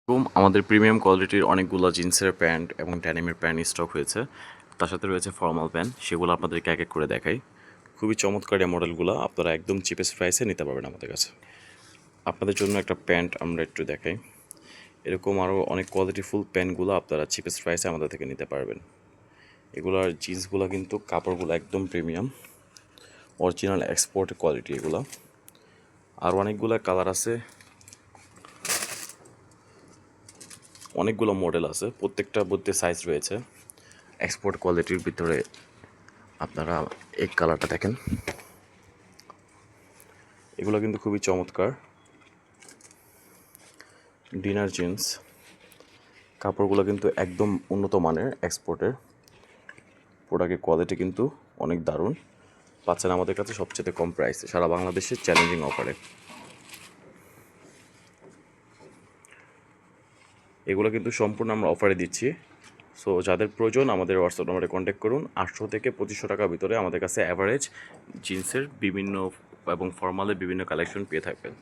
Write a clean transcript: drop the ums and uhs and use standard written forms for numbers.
আমাদের প্রিমিয়াম কোয়ালিটির অনেকগুলো জিন্সের প্যান্ট এবং ড্যানিমের প্যান্ট স্টক হয়েছে। তার সাথে রয়েছে ফর্মাল প্যান্ট, সেগুলো আপনাদেরকে এক এক করে দেখাই। খুবই চমৎকার এই মডেলগুলো আপনারা একদম চিপেস্ট প্রাইসে নিতে পারবেন আমাদের কাছে। আপনাদের জন্য একটা প্যান্ট আমরা একটু দেখাই। এরকম আরও অনেক কোয়ালিটিফুল প্যান্টগুলো আপনারা চিপেস্ট প্রাইসে আমাদের থেকে নিতে পারবেন। এগুলোর জিন্সগুলো কিন্তু কাপড়গুলো একদম প্রিমিয়াম, অরিজিনাল এক্সপোর্ট কোয়ালিটি এগুলো। আর অনেকগুলো কালার আছে, অনেকগুলো মডেল আছে, প্রত্যেকটার মধ্যে সাইজ রয়েছে। এক্সপোর্ট কোয়ালিটির ভিতরে আপনারা এই কালারটা দেখেন, এগুলো কিন্তু খুবই চমৎকার ডিনার জিন্স। কাপড়গুলো কিন্তু একদম উন্নত মানের এক্সপোর্টের। প্রোডাক্টের কোয়ালিটি কিন্তু অনেক দারুণ। পাচ্ছেন আমাদের কাছে সবচেয়ে কম প্রাইসে সারা বাংলাদেশের চ্যালেঞ্জিং অফারে। এগুলো কিন্তু সম্পূর্ণ আমরা অফারে দিচ্ছি। সো যাদের প্রয়োজন আমাদের হোয়াটসঅ্যাপ নম্বরে কন্ট্যাক্ট করুন। 800 থেকে 2500 টাকার ভিতরে আমাদের কাছে অ্যাভারেজ জিন্সের বিভিন্ন এবং ফর্মালের বিভিন্ন কালেকশন পেয়ে থাকবেন।